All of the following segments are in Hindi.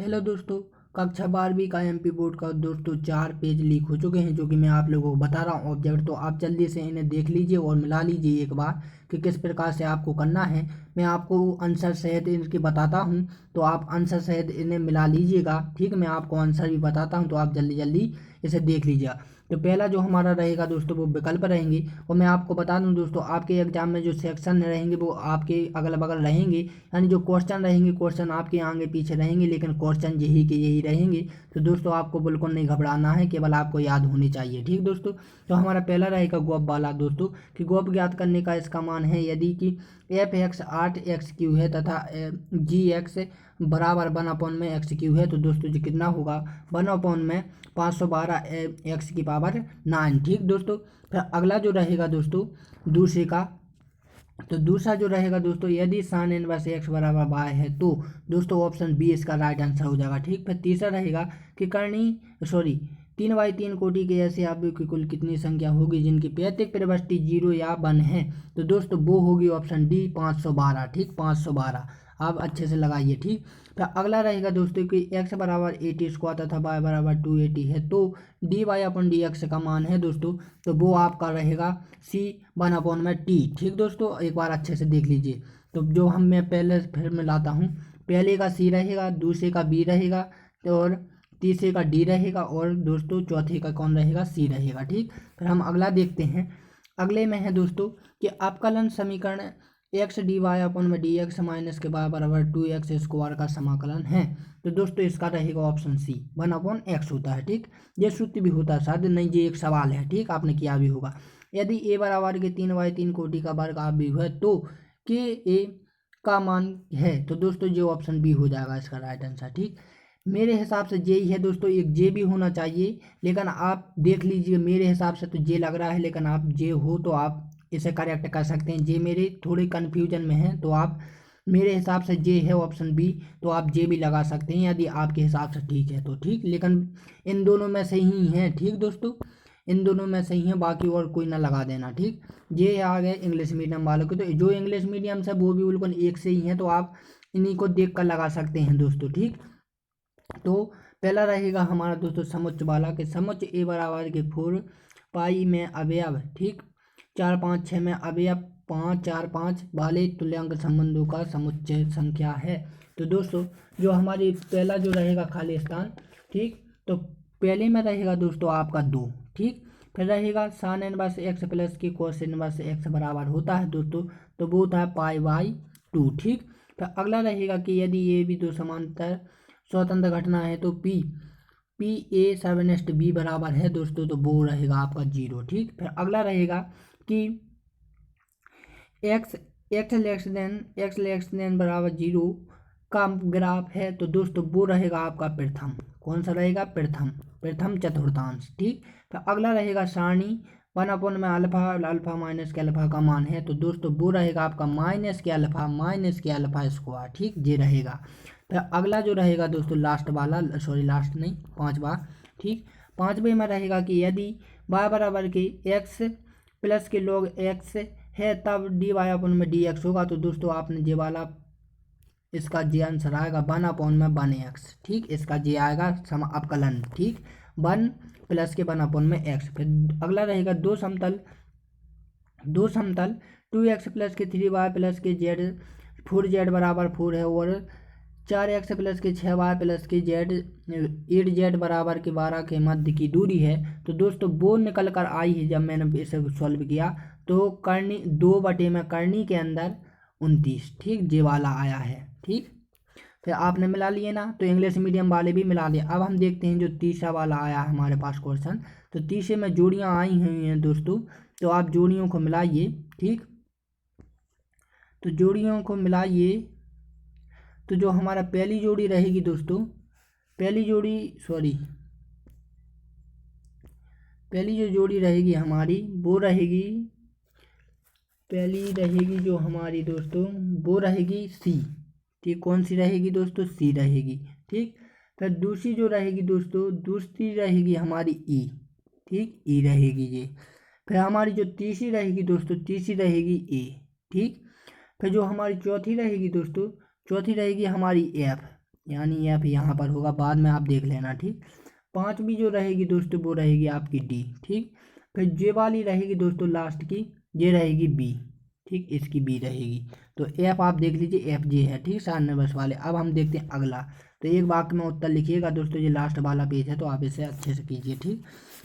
हेलो दोस्तों। कक्षा 12वीं का एमपी बोर्ड का दोस्तों 4 पेज लीक हो चुके हैं, जो कि मैं आप लोगों को बता रहा हूँ ऑब्जेक्ट। तो आप जल्दी से इन्हें देख लीजिए और मिला लीजिए एक बार कि किस प्रकार से आपको करना है। मैं आपको आंसर सहित इनके बताता हूँ, तो आप आंसर सहित इन्हें मिला लीजिएगा। ठीक, मैं आपको आंसर भी बताता हूँ, तो आप जल्दी जल्दी इसे देख लीजिएगा। तो पहला जो हमारा रहेगा दोस्तों वो विकल्प रहेंगे। और मैं आपको बता दूं दोस्तों, आपके एग्जाम में जो सेक्शन रहेंगे वो आपके अगल बगल रहेंगे, यानी जो क्वेश्चन रहेंगे क्वेश्चन आपके आगे पीछे रहेंगे, लेकिन क्वेश्चन यही के यही रहेंगे। तो दोस्तों आपको बिल्कुल नहीं घबराना है, केवल आपको याद होनी चाहिए। ठीक दोस्तों, तो हमारा पहला रहेगा गॉप वाला दोस्तों, कि गॉप ज्ञात करने का इसका मान है यदि कि एफ एक्स 8x³ है तथा जी एक्स बराबर 1/x³ है। तो दोस्तों जी कितना होगा, 1/512x⁹। ठीक दोस्तों, फिर अगला जो रहेगा दोस्तों दूसरे का, तो दूसरा जो रहेगा दोस्तों, यदि साइन इनवर्स एक्स बराबर वाई है, तो दोस्तों ऑप्शन बी इसका राइट आंसर हो जाएगा। ठीक, फिर तीसरा रहेगा कि 3/3 कोटि के ऐसे आव्यूह की कुल कितनी संख्या होगी जिनकी पैतृक प्रविष्टि 0 या 1 है। तो दोस्तों वो होगी ऑप्शन डी 512। ठीक, 512 आप अच्छे से लगाइए। ठीक, तो अगला रहेगा दोस्तों कि x बराबर 80² तथा y बराबर 280 है, तो dy/dx का मान है दोस्तों, तो वो आपका रहेगा c 1/t। ठीक दोस्तों, एक बार अच्छे से देख लीजिए। तो जो मैं पहले फिर मिलाता हूँ, पहले का c रहेगा, दूसरे का b रहेगा, और तीसरे का d रहेगा, और दोस्तों चौथे का कौन रहेगा, c रहेगा। ठीक, फिर हम अगला देखते हैं। अगले में है दोस्तों कि अवकलन समीकरण x dy/dx माइनस के y बराबर 2x² का समाकलन है। तो दोस्तों इसका रहेगा ऑप्शन सी 1/x होता है। ठीक, ये सूत्र भी होता है शायद, नहीं ये एक सवाल है। ठीक, आपने किया भी होगा। यदि a बराबर के 3/3 कोटि का वर्ग आव्यूह है तो के ए का मान है। तो दोस्तों जो ऑप्शन बी हो जाएगा इसका राइट आंसर। ठीक, मेरे हिसाब से जे ही है दोस्तों, एक जे भी होना चाहिए, लेकिन आप देख लीजिए। मेरे हिसाब से तो जे लग रहा है, लेकिन आप जे हो तो आप इसे करेक्ट कर सकते हैं। जे मेरे थोड़े कन्फ्यूजन में है, तो आप मेरे हिसाब से जे है ऑप्शन बी, तो आप जे भी लगा सकते हैं यदि आपके हिसाब से ठीक है तो। ठीक, लेकिन इन दोनों में से ही है। ठीक दोस्तों, इन दोनों में से ही है, बाकी और कोई ना लगा देना। ठीक, ये आ गए इंग्लिश मीडियम वालों के, तो जो इंग्लिश मीडियम से वो भी बिल्कुल एक से ही है, तो आप इन्हीं को देख कर लगा सकते हैं दोस्तों। ठीक, तो पहला रहेगा हमारा दोस्तों समुच्चय वाला, के समुच्चय ए बराबर के 4 में अवयव। ठीक, 4 5 6 में अवयव 5 4 5 वाले तुल्यांक संबंधों का समुच्चय संख्या है। तो दोस्तों जो हमारी पहला जो रहेगा खाली स्थान, ठीक, तो पहले में रहेगा दोस्तों आपका 2। ठीक, फिर रहेगा साइन इनवर्स एक्स प्लस की कोस इनवर्स एक्स बराबर होता है दोस्तों, तो वो होता है π/2। ठीक, फिर अगला रहेगा कि यदि ये भी दो समांतर स्वतंत्र घटना है तो P/A/B बराबर है दोस्तों, तो वो रहेगा आपका 0। ठीक, फिर अगला रहेगा कि x बराबर 0 का ग्राफ है, तो दोस्तों वो रहेगा आपका प्रथम। कौन सा रहेगा, प्रथम चतुर्थांश। ठीक, फिर अगला रहेगा सारणी 1 में अल्फा माइनस के अल्फा का मान है, तो दोस्तों वो रहेगा आपका माइनस के अल्फा स्क्वायर। ठीक, ये रहेगा। फिर अगला जो रहेगा दोस्तों लास्ट वाला, सॉरी लास्ट नहीं, 5वां। ठीक, 5वें में रहेगा कि यदि y बराबर के x प्लस के log x है तब dy/dx होगा। तो दोस्तों आपने ये वाला, इसका जे आंसर आएगा 1/1x। ठीक, इसका जे आएगा अवकलन। ठीक, 1 प्लस के 1/x। फिर अगला रहेगा दो समतल 2x प्लस के 3y प्लस के z 4z बराबर 4 है, और 4x प्लस के 6y प्लस के z 8z बराबर के 12 के मध्य की दूरी है। तो दोस्तों वो निकल कर आई है जब मैंने इसे सॉल्व किया, तो करनी 2 में करनी के अंदर 29। ठीक, ये वाला आया है। ठीक, फिर आपने मिला लिए ना, तो इंग्लिश मीडियम वाले भी मिला लिए। अब हम देखते हैं जो तीसरा वाला आया है हमारे पास क्वेश्चन। तो तीसरे में जोड़ियाँ आई हुई हैं दोस्तों, तो आप जोड़ियों को मिलाइए। ठीक, तो जोड़ियों को मिलाइए, तो जो हमारा पहली जोड़ी रहेगी दोस्तों, पहली जो जोड़ी रहेगी हमारी वो रहेगी, पहली रहेगी जो हमारी दोस्तों वो रहेगी सी। ठीक, कौन सी रहेगी दोस्तों, सी रहेगी। ठीक, फिर दूसरी जो रहेगी दोस्तों, दूसरी रहेगी हमारी ई। ठीक, ई रहेगी ये। फिर हमारी जो तीसरी रहेगी दोस्तों, तीसरी रहेगी ए। ठीक, फिर जो हमारी चौथी रहेगी दोस्तों, चौथी रहेगी हमारी एफ। यानी एफ यहाँ पर होगा, बाद में आप देख लेना, ठीक। पांचवी जो रहेगी दोस्तों वो रहेगी आपकी डी, ठीक। फिर जे वाली रहेगी दोस्तों लास्ट की, ये रहेगी बी, ठीक, इसकी बी रहेगी। तो एफ आप देख लीजिए, एफ जे है, ठीक, 4 नंबर वाले। अब हम देखते हैं अगला। तो एक वाक्य में उत्तर लिखिएगा दोस्तों, ये लास्ट वाला पेज है, तो आप इसे अच्छे से कीजिए, ठीक।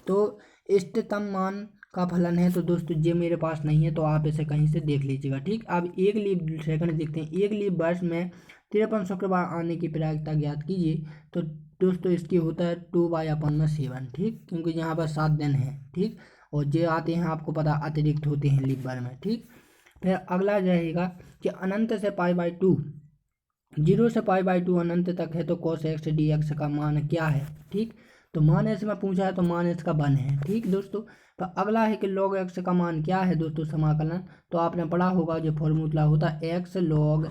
तो इष्टतम मान का फलन है, तो दोस्तों ये मेरे पास नहीं है, तो आप इसे कहीं से देख लीजिएगा, ठीक। अब एक लीप सेकंड देखते हैं। एक लीप वर्ष में 53 शुक्रवार आने की प्रायिकता ज्ञात कीजिए। तो दोस्तों इसकी होता है 2/7, ठीक, क्योंकि यहाँ पर 7 दिन है, ठीक। और जो आते हैं आपको पता अतिरिक्त होते हैं लीप वर्ष में, ठीक। फिर अगला रहेगा कि अनंत से π/2, 0 से π/2 अनंत तक है, तो cos x dx का मान क्या है, ठीक। तो मान इसमें पूछा है, तो मान इसका 1 है, ठीक दोस्तों। तो अगला है कि log x का मान क्या है दोस्तों, समाकलन। तो आपने पढ़ा होगा जो फॉर्मूला होता है x log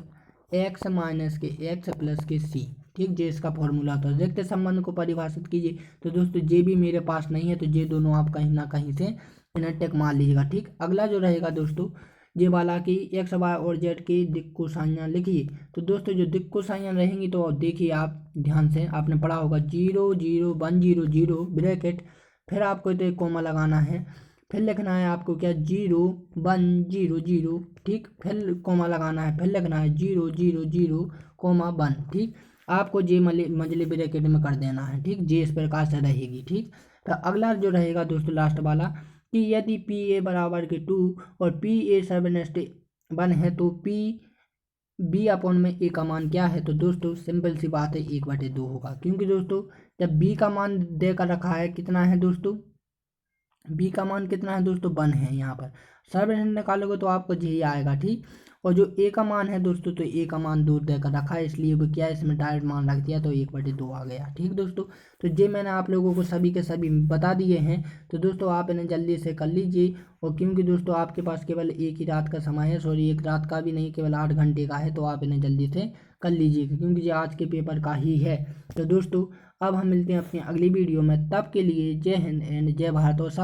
x माइनस के x प्लस के c, ठीक, जे इसका फॉर्मूला होता है। रिक्त संबंध को परिभाषित कीजिए। तो दोस्तों जे भी मेरे पास नहीं है, तो ये दोनों आप कहीं ना कहीं से इन्हें टिक मार लीजिएगा, ठीक। अगला जो रहेगा दोस्तों ये वाला कि एक्स वाई और जेड की दिक् कोसाइयाँ लिखिए। तो दोस्तों जो दिक् कोसाइयाँ रहेंगी, तो देखिए आप ध्यान से, आपने पढ़ा होगा 0 0 1 0 0 ब्रैकेट, फिर आपको तो एक कोमा लगाना है, फिर लिखना है आपको क्या 0 1 0 0, ठीक, फिर कोमा लगाना है, फिर लिखना है 0 0 0 कोमा 1, ठीक। आपको जे मंझले ब्रैकेट में कर देना है, ठीक। जे इस प्रकार से रहेगी, ठीक। तो अगला जो रहेगा दोस्तों लास्ट वाला कि यदि पी ए बराबर के 2 और पी ए 7/1 है, तो पी बी अपॉन में ए का मान क्या है। तो दोस्तों सिंपल सी बात है, 1/2 होगा, क्योंकि दोस्तों जब बी का मान देकर रखा है, कितना है दोस्तों, बी का मान कितना है दोस्तों, 1 है। यहाँ पर सर्वनिम्न निकालोगे तो आपको यही आएगा, ठीक। और जो ए का मान है दोस्तों, तो ए का मान 2 देकर रखा है, इसलिए वो क्या है, इसमें डायरेक्ट मान रख दिया, तो 1/2 आ गया, ठीक दोस्तों। तो ये मैंने आप लोगों को सभी के सभी बता दिए हैं। तो दोस्तों आप इन्हें जल्दी से कर लीजिए। और क्योंकि दोस्तों आपके पास केवल एक ही रात का समय है, सॉरी एक रात का भी नहीं, केवल 8 घंटे का है, तो आप इन्हें जल्दी से कर लीजिएगा, क्योंकि ये आज के पेपर का ही है। तो दोस्तों अब हम मिलते हैं अपनी अगली वीडियो में, तब के लिए जय हिंद एंड जय भारत। और साथ